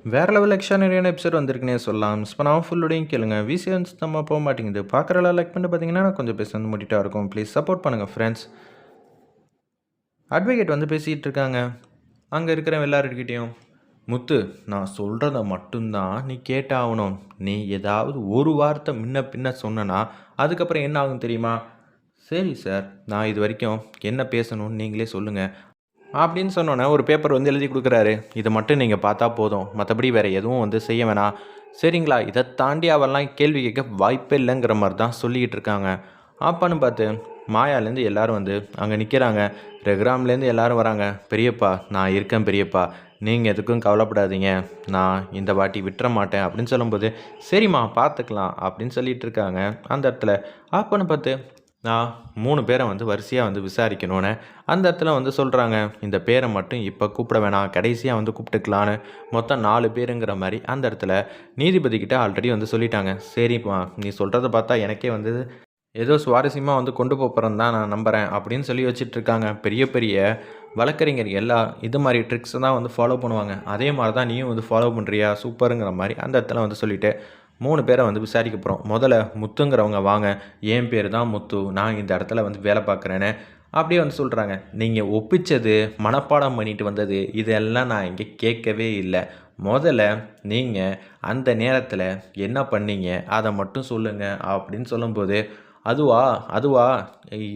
வேற level எக்ஸ்ட்ரானரியான episode வந்திருக்குன்னே சொல்லலாம். Miss பண்ணாமல் ஃபுல்லோடையும் கேளுங்க. விசிஎன் சுத்தமாக போக மாட்டேங்குது. பார்க்குறலாம் லைக் பண்ணிட்டு பார்த்தீங்கன்னா கொஞ்சம் பேச வந்து முடிட்டா இருக்கும். ப்ளீஸ் சப்போர்ட் பண்ணுங்கள் ஃப்ரெண்ட்ஸ். அட்வொகேட் வந்து பேசிகிட்டு இருக்காங்க அங்கே இருக்கிற எல்லாருக்கிட்டேயும். முத்து, நான் சொல்கிறத மட்டும்தான் நீ கேட்டாகணும். நீ ஏதாவது ஒரு வார்த்தை முன்ன பின்ன சொன்னனா அதுக்கப்புறம் என்ன ஆகும் தெரியுமா? சரி சார், நான் இது வரைக்கும் என்ன பேசணும்னு நீங்களே சொல்லுங்கள் அப்படின்னு சொன்னோன்னே ஒரு பேப்பர் வந்து எழுதி கொடுக்குறாரு. இதை மட்டும் நீங்கள் பார்த்தா போதும், மற்றபடி வேறு எதுவும் வந்து செய்ய வேணாம், சரிங்களா? இதை தாண்டி அவெல்லாம் கேள்வி கேட்க வாய்ப்பே இல்லைங்கிற மாதிரி தான் சொல்லிக்கிட்டு இருக்காங்க. அப்பன்னு பார்த்து மாயாலேருந்து எல்லோரும் வந்து அங்கே நிற்கிறாங்க. ரெகுராம்லேருந்து எல்லோரும் வராங்க. பெரியப்பா, நான் இருக்கேன் பெரியப்பா, நீங்கள் எதுக்கும் கவலைப்படாதீங்க, நான் இந்த வாட்டி விட்டுற மாட்டேன் அப்படின்னு சொல்லும்போது, சரிம்மா பார்த்துக்கலாம் அப்படின்னு சொல்லிட்டு இருக்காங்க அந்த இடத்துல. அப்பன்னு பார்த்து நான் 3 பேரை வந்து வரிசையாக வந்து விசாரிக்கணுன்னு அந்த இடத்துல வந்து சொல்கிறாங்க. இந்த பேரை மட்டும் இப்போ கூப்பிட வேணாம், கடைசியாக வந்து கூப்பிட்டுக்கலான்னு மொத்தம் 4 பேருங்கிற மாதிரி அந்த இடத்துல நீதிபதிக்கிட்ட ஆல்ரெடி வந்து சொல்லிட்டாங்க. சரிம்மா, நீ சொல்கிறத பார்த்தா எனக்கே வந்து ஏதோ சுவாரஸ்யமாக வந்து கொண்டு போகிறேன்னு தான் நான் நம்புகிறேன் அப்படின்னு சொல்லி வச்சிட்ருக்காங்க. பெரிய பெரிய வழக்கறிஞர் எல்லாம் இது மாதிரி ட்ரிக்ஸை தான் வந்து ஃபாலோ பண்ணுவாங்க. அதே மாதிரி தான் நீயும் வந்து ஃபாலோ பண்ணுறியா, சூப்பருங்கிற மாதிரி அந்த இடத்துல வந்து சொல்லிவிட்டு 3 பேரை வந்து விசாரிக்க போகிறோம். முதல்ல முத்துங்கிறவங்க வாங்க. என் பேர் தான் முத்து, நான் இந்த இடத்துல வந்து வேலை பார்க்குறேன்னு அப்படியே வந்து சொல்கிறாங்க. நீங்கள் ஒப்பிச்சது, மனப்பாடம் பண்ணிட்டு வந்தது, இதெல்லாம் நான் இங்கே கேட்கவே இல்லை. முதல்ல நீங்கள் அந்த நேரத்தில் என்ன பண்ணீங்க அதை மட்டும் சொல்லுங்கள் அப்படின்னு சொல்லும்போது, அதுவா அதுவா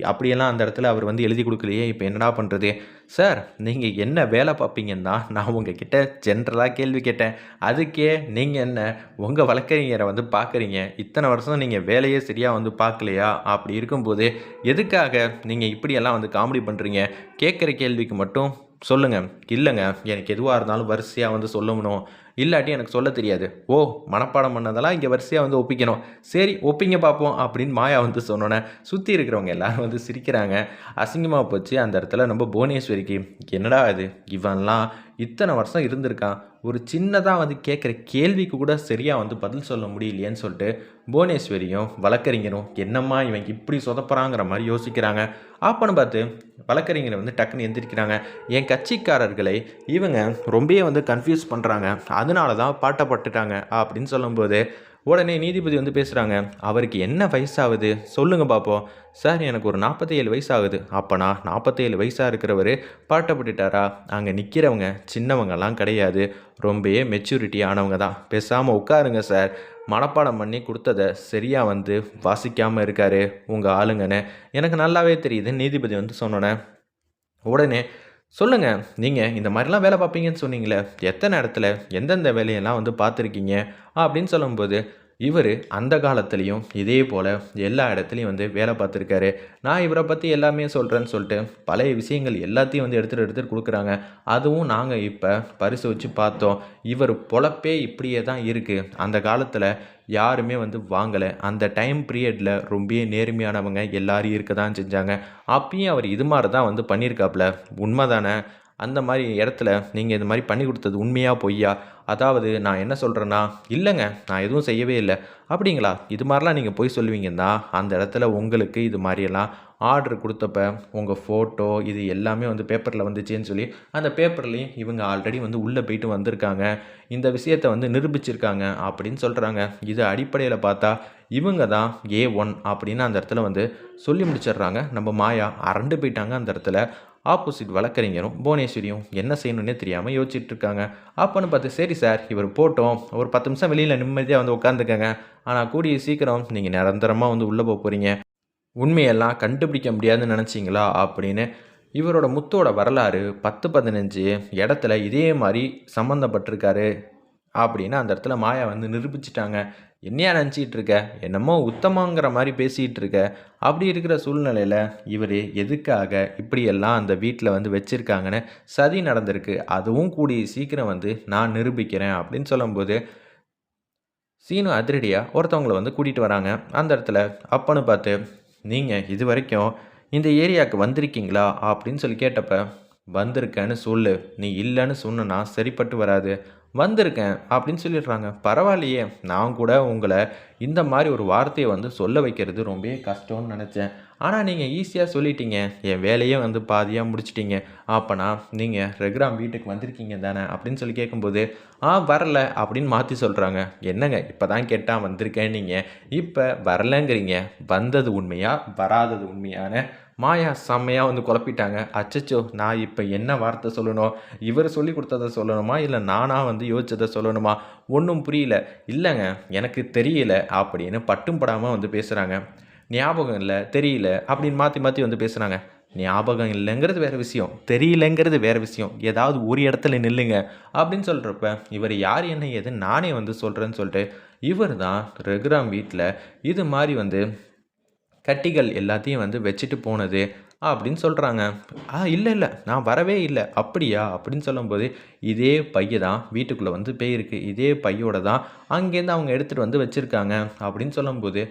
அப்படியெல்லாம் அந்த இடத்துல அவர் வந்து எழுதி கொடுக்கலையே, இப்போ என்னடா பண்ணுறது? சார், நீங்கள் என்ன வேலை பார்ப்பீங்கன்னு தான் நான் உங்ககிட்ட ஜென்ரலாக கேள்வி கேட்டேன். அதுக்கே நீங்கள் என்ன உங்கள் வழக்கறிஞரை வந்து பார்க்குறீங்க? இத்தனை வருஷம் நீங்கள் வேலையே சரியாக வந்து பார்க்கலையா? அப்படி இருக்கும்போது எதுக்காக நீங்கள் இப்படியெல்லாம் வந்து காமெடி பண்ணுறீங்க? கேட்குற கேள்விக்கு மட்டும் சொல்லுங்கள். இல்லைங்க, எனக்கு எதுவாக இருந்தாலும் வரிசையாக வந்து சொல்லணும், இல்லாட்டி எனக்கு சொல்ல தெரியாது. ஓ, மனப்பாடம் பண்ணதெல்லாம் இங்கே வரிசையாக வந்து ஒப்பிக்கணும். சரி, ஒப்பிங்க பார்ப்போம் அப்படின்னு மாயா வந்து சொன்னோன்னே சுற்றி இருக்கிறவங்க எல்லாரும் வந்து சிரிக்கிறாங்க. அசிங்கமாக போச்சு அந்த இடத்துல நம்ம புவனேஸ்வரிக்கு. என்னடா இது, இவன்லாம் இத்தனை வருஷம் இருந்திருக்கான், ஒரு சின்னதாக வந்து கேட்குற கேள்விக்கு கூட சரியாக வந்து பதில் சொல்ல முடியலையேன்னு சொல்லிட்டு புவனேஸ்வரியும் வழக்கறிஞரும் என்னம்மா இவன் இப்படி சொதப்புறாங்கிற மாதிரி யோசிக்கிறாங்க. ஆப்பன்னு பார்த்து வழக்கறிஞரை வந்து டக்குன்னு எந்திரிக்கிறாங்க. என் கட்சிக்காரர்களை இவங்க ரொம்பவே வந்து கன்ஃபியூஸ் பண்ணுறாங்க, அதனால தான் பாட்டப்பட்டுட்டாங்க அப்படின்னு சொல்லும்போது உடனே நீதிபதி வந்து பேசுகிறாங்க. அவருக்கு என்ன வயசாகுது சொல்லுங்கள் பார்ப்போம். சார், எனக்கு ஒரு 47 வயசு ஆகுது. அப்போனா 47 வயசாக இருக்கிறவர் பாட்டப்பட்டுட்டாரா? அங்கே நிற்கிறவங்க சின்னவங்கலாம் கிடையாது, ரொம்பவே மெச்சூரிட்டி ஆனவங்க தான். பேசாமல் உட்காருங்க சார், மனப்பாடம் பண்ணி கொடுத்ததை சரியாக வந்து வாசிக்காமல் இருக்கார் உங்கள் ஆளுங்கன்னு எனக்கு நல்லாவே தெரியுது நீதிபதி வந்து சொன்னோன்னே. உடனே சொல்லுங்கள், நீங்கள் இந்த மாதிரிலாம் வேலை பார்ப்பீங்கன்னு சொன்னீங்களே, எத்தனை இடத்துல எந்தெந்த வேலையெல்லாம் வந்து பார்த்துருக்கீங்க அப்படின்னு சொல்லும்போது, இவர் அந்த காலத்துலேயும் இதே போல் எல்லா இடத்துலையும் வந்து வேலை பார்த்துருக்காரு. நான் இவரை பற்றி எல்லாமே சொல்கிறேன்னு சொல்லிட்டு பழைய விஷயங்கள் எல்லாத்தையும் வந்து எடுத்துகிட்டு கொடுக்குறாங்க. அதுவும் நாங்கள் இப்போ பரிசோதித்து பார்த்தோம். இவர் பொழப்பே இப்படியே தான் இருக்குது. அந்த காலத்தில் யாருமே வந்து வாங்கலை. அந்த டைம் பீரியடில் ரொம்ப நேர்மையானவங்க எல்லாரும் இருக்க தான் செஞ்சாங்க. அப்பயும் அவர் இது மாதிரி தான் வந்து பண்ணியிருக்காப்புல. உண்மை தானே? அந்த மாதிரி இடத்துல நீங்கள் இது மாதிரி பண்ணி கொடுத்தது உண்மையா பொய்யா? அதாவது நான் என்ன சொல்கிறேன்னா, இல்லைங்க, நான் எதுவும் செய்யவே இல்லை. அப்படிங்களா? இது மாதிரிலாம் நீங்கள் போய் சொல்லுவீங்கன்னா அந்த இடத்துல உங்களுக்கு இது மாதிரியெல்லாம் ஆர்டர் கொடுத்தப்ப உங்கள் ஃபோட்டோ இது எல்லாமே வந்து பேப்பரில் வந்துச்சேன்னு சொல்லி அந்த பேப்பர்லேயும் இவங்க ஆல்ரெடி வந்து உள்ளே போயிட்டு வந்திருக்காங்க, இந்த விஷயத்தை வந்து நிரூபிச்சிருக்காங்க அப்படின்னு சொல்கிறாங்க. இது அடிப்படையில் பார்த்தா இவங்க தான் A1 அப்படின்னு அந்த இடத்துல வந்து சொல்லி முடிச்சிடுறாங்க. நம்ம மாயா அரண்டு போயிட்டாங்க அந்த இடத்துல. ஆப்போசிட் வழக்கறிஞரும் புவனேஸ்வரியும் என்ன செய்யணுன்னே தெரியாமல் யோசிச்சுட்டு இருக்காங்க. அப்போன்னு பார்த்து, சரி சார், இவர் போட்டோம், ஒரு 10 நிமிஷம் வெளியில் நிம்மதியாக வந்து உட்காந்துக்கங்க, ஆனால் கூடிய சீக்கிரம் நீங்கள் நிரந்தரமாக வந்து உள்ளே போக போகிறீங்க, உண்மையெல்லாம் கண்டுபிடிக்க முடியாதுன்னு நினச்சிங்களா அப்படின்னு இவரோட முத்தோட வரலாறு 10-15 இடத்துல இதே மாதிரி சம்மந்தப்பட்டிருக்காரு அப்படின்னு அந்த இடத்துல மாயா வந்து நிரூபிச்சிட்டாங்க. என்னையா நினச்சிக்கிட்டு இருக்க, என்னமோ உத்தமங்கிற மாதிரி பேசிகிட்டு இருக்க. அப்படி இருக்கிற சூழ்நிலையில் இவர் எதுக்காக இப்படியெல்லாம் அந்த வீட்டில் வந்து வச்சுருக்காங்கன்னு சதி நடந்திருக்கு, அதுவும் கூடி சீக்கிரம் வந்து நான் நிரூபிக்கிறேன் அப்படின்னு சொல்லும்போது சீனு அதிரடியாக ஒருத்தவங்களை வந்து கூட்டிகிட்டு வராங்க அந்த இடத்துல. அப்பன்னு பார்த்து, நீங்கள் இது வரைக்கும் இந்த ஏரியாவுக்கு வந்திருக்கீங்களா அப்படின்னு சொல்லி கேட்டப்ப, வந்திருக்கேன்னு சொல்லு, நீ இல்லைன்னு சொன்னா சரிப்பட்டு வராது, வந்திருக்கேன் அப்படின்னு சொல்லிடுறாங்க. பரவாயில்லையே, நான் கூட உங்களை இந்த மாதிரி ஒரு வார்த்தையை வந்து சொல்ல வைக்கிறது ரொம்ப கஷ்டம்னு நினச்சேன், ஆனால் நீங்கள் ஈஸியாக சொல்லிட்டீங்க. என் வேலையே வந்து பாதியாக முடிச்சிட்டீங்க. அப்போனா நீங்கள் ரகுராம் வீட்டுக்கு வந்திருக்கீங்க தானே அப்படின்னு சொல்லி கேட்கும்போது, வரல அப்படின்னு மாற்றி சொல்கிறாங்க. என்னங்க இப்போ தான் கேட்டால் வந்திருக்கேன் நீங்கள் இப்போ வரலங்கிறீங்க. வந்தது உண்மையா வராதது உண்மையான மாயா செம்மையாக வந்து குழப்பிட்டாங்க. அச்சச்சோ! நான் இப்போ என்ன வார்த்தை சொல்லணும்? இவர் சொல்லி கொடுத்தத சொல்லணுமா? இல்லை நானா வந்து யோசிச்சதை சொல்லணுமா? ஒன்றும் புரியல. இல்லைங்க எனக்கு தெரியல அப்படின்னு பட்டும் படாமல் வந்து பேசுகிறாங்க. ஞாபகம் இல்ல, தெரியல அப்படின்னு மாற்றி மாற்றி வந்து பேசுகிறாங்க. ஞாபகம் இல்லைங்கிறது வேறு விஷயம். தெரியலங்கிறது வேறு விஷயம். ஏதாவது ஒரு இடத்துல நில்லுங்க அப்படின்னு சொல்கிறப்ப, இவர் யார் என்ன ஏதுன்னு நானே வந்து சொல்கிறேன்னு சொல்லிட்டு, இவர் தான் ரகுராம் வீட்டில் இது மாதிரி வந்து கட்டிகள் எல்லாத்தையும் வந்து வச்சுட்டு போனது அப்படின்னு சொல்கிறாங்க. இல்லை இல்லை நான் வரவே இல்லை. அப்படியா அப்படின்னு சொல்லும்போது, இதே பைய தான் வீட்டுக்குள்ளே வந்து போயிருக்கு. இதே பையோட தான் அங்கேருந்து அவங்க எடுத்துகிட்டு வந்து வச்சுருக்காங்க அப்படின்னு சொல்லும்போது,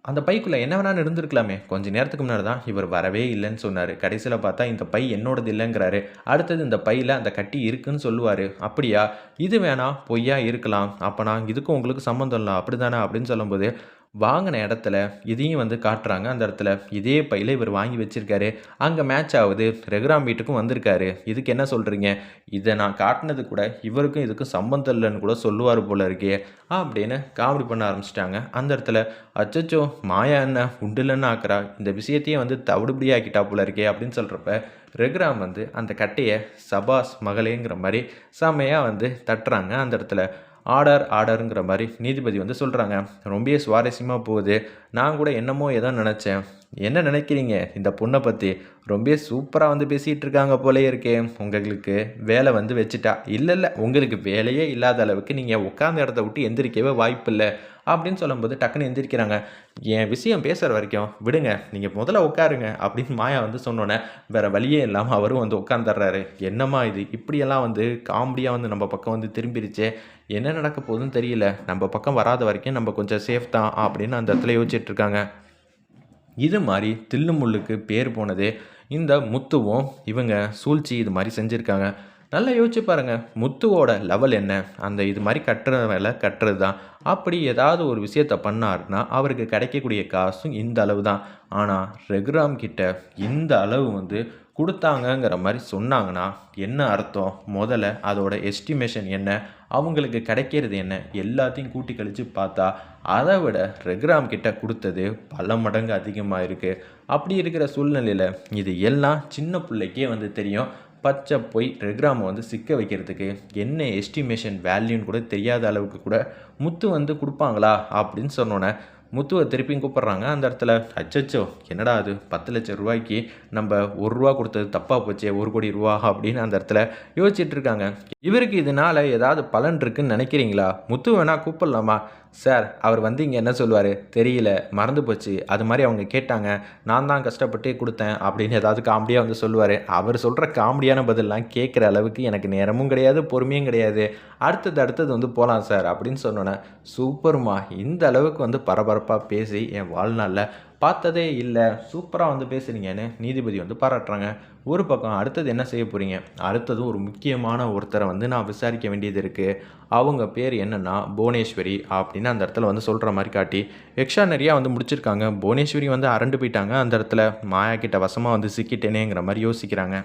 அந்த பைக்குள்ள என்ன வேணாலும் இருந்திருக்கலாமே. கொஞ்ச நேரத்துக்கு முன்னாடி தான் இவர் வரவே இல்லன்னு சொன்னாரு. கடைசியில பார்த்தா இந்த பை என்னோடது இல்லங்கிறாரு. அடுத்தது இந்த பையில அந்த கட்டி இருக்குன்னு சொல்லுவாரு. அப்படியா? இது வேணா பொய்யா இருக்கலாம். அப்பனா இதுக்கும் உங்களுக்கு சம்மந்தம் இல்ல. அப்படிதானே? அப்படின்னு சொல்லும்போது, வாங்குன இடத்துல இதையும் வந்து காட்டுறாங்க. அந்த இடத்துல இதே பையில இவர் வாங்கி வச்சிருக்காரு. அங்க மேட்ச் ஆவுது. ரகுராம் வீட்டுக்கும் வந்திருக்காரு. இதுக்கு என்ன சொல்றீங்க? இத நான் காட்டுனது கூட இவருக்கும் இதுக்கும் சம்மந்தம் இல்லன்னு கூட சொல்லுவாரு போல இருக்கே! அப்படின்னு காமெடி பண்ண ஆரம்பிச்சுட்டாங்க. அந்த இடத்துல அச்சச்சோ! மாயா என்ன உண்டில்லன்னு ஆக்குறா. இந்த விஷயத்தையே வந்து தவிடுபடி ஆக்கிட்டா போல இருக்கே! அப்படின்னு சொல்றப்ப, ரகுராம் வந்து அந்த கட்டைய சபாஸ் மகளேங்கிற மாரி செம்மையா வந்து தட்டுறாங்க அந்த இடத்துல. ஆர்டர்ங்கிற மாரி நீதிபதி வந்து சொல்றாங்க. ரொம்பவே சுவாரஸ்யமா போகுது. நான் கூட என்னமோ ஏதோ நெனச்சேன். என்ன நினைக்கிறீங்க இந்த பொண்ண பத்தி? ரொம்பவே சூப்பரா வந்து பேசிட்டு இருக்காங்க போலயே இருக்கே! உங்களுக்கு வேலை வந்து வச்சுட்டா. இல்ல. உங்களுக்கு வேலையே இல்லாத அளவுக்கு நீங்க உட்கார்ந்த இடத்த விட்டு எந்திரிக்கவே வாய்ப்பில்ல. அப்படின்னு சொல்லும்போது டக்குன்னு எந்திரிக்கிறாங்க. என் விஷயம் பேசுற வரைக்கும் விடுங்க. நீங்க முதல்ல உட்காருங்க அப்படின்னு மாயா வந்து சொன்னோனே, வேற வழியே இல்லாம அவரும் வந்து உட்கார்ந்துடுறாரு. என்னம்மா இது? இப்படியெல்லாம் வந்து காமெடியா வந்து நம்ம பக்கம் வந்து திரும்பிருச்சே! என்ன நடக்க போகுதுன்னு தெரியல. நம்ம பக்கம் வராத வரைக்கும் நம்ம கொஞ்சம் சேஃப் தான் அப்படின்னு அந்த இடத்துல யோசிச்சுட்டு இருக்காங்க. இது மாரி தில்லு முல்லுக்கு பேர் போனது இந்த முத்துவும் இவங்க சூழ்ச்சி இது மாரி செஞ்சிருக்காங்க. நல்லா யோசிச்சு பாருங்க. முத்துவோட லெவல் என்ன? அந்த இது மாரி கட்டுற வேலை கட்டுறது தான். அப்படி ஏதாவது ஒரு விஷயத்த பண்ணாருன்னா, அவருக்கு கிடைக்கக்கூடிய காசும் இந்த அளவு தான். ஆனா, ரகுராம் கிட்ட இந்த அளவு வந்து குடுத்தாங்கங்கிற மாரி சொன்னாங்கன்னா, என்ன அர்த்தம்? மொதல்ல அதோட எஸ்டிமேஷன் என்ன? அவங்களுக்கு கிடைக்கிறது என்ன? எல்லாத்தையும் கூட்டி கழிச்சு பார்த்தா, அத விட ரகுராம் கிட்ட குடுத்தது பல மடங்கு அதிகமா இருக்கு. அப்படி இருக்கிற சூழ்நிலையில, இது எல்லாம் சின்ன புள்ளைக்கே வந்து தெரியும். பச்சை பொய் ரகுராம வந்து சிக்க வைக்கிறதுக்கு என்ன எஸ்டிமேஷன் வேல்யூன்னு கூட தெரியாத அளவுக்கு கூட முத்து வந்து குடுப்பாங்களா? அப்படின்னு சொன்னோனே, முத்துவ திருப்பியும் கூப்பிடுறாங்க. அந்த இடத்துல, அச்சச்சோ! என்னடா இது ரூ. 10,00,000க்கு நம்ப ரூ. 1 குடுத்தது தப்பா போச்சே! ரூ. 1,00,00,000 அப்படின்னு அந்த இடத்துல யோசிச்சுட்டு இருக்காங்க. இவருக்கு இதனால ஏதாவது பலன் இருக்குன்னு நினைக்கிறீங்களா? முத்து வேணா கூப்பிடலாமா? சார் அவர் வந்து இங்க என்ன சொல்லுவாரு? தெரியல, மறந்து போச்சு. அது மாரி அவங்க கேட்டாங்க. நான் தான் கஷ்டப்பட்டு குடுத்தேன் அப்படின்னு ஏதாவது காமெடியா வந்து சொல்லுவாரு. அவர் சொல்ற காமெடியான பதில்லாம் கேட்குற அளவுக்கு எனக்கு நேரமும் கிடையாது, பொறுமையும் கிடையாது. அடுத்தது வந்து போலாம் சார் அப்படின்னு சொன்னோனே, சூப்பர்மா! இந்த அளவுக்கு வந்து பரபரப்பா பேசி என் வாழ்நாள்ல பார்த்ததே இல்ல. சூப்பரா வந்து பேசுறீங்கன்னு நீதிபதி வந்து பாராட்டுறாங்க. ஒரு பக்கம் அடுத்தது என்ன செய்ய போறீங்க? அடுத்தது ஒரு முக்கியமான ஒருத்தர வந்து நான் விசாரிக்க வேண்டியது இருக்கு. அவங்க பேர் என்னன்னா, புவனேஸ்வரி அப்படின்னு அந்த இடத்துல வந்து சொல்ற மாரி காட்டி, எக்ஸ்ட்ரானரியா வந்து முடிச்சிருக்காங்க. புவனேஸ்வரி வந்து அரண்டு போயிட்டாங்க. அந்த இடத்துல மாயா கிட்ட வசமா வந்து சிக்கிட்டேனேங்கிற மாரி யோசிக்கிறாங்க.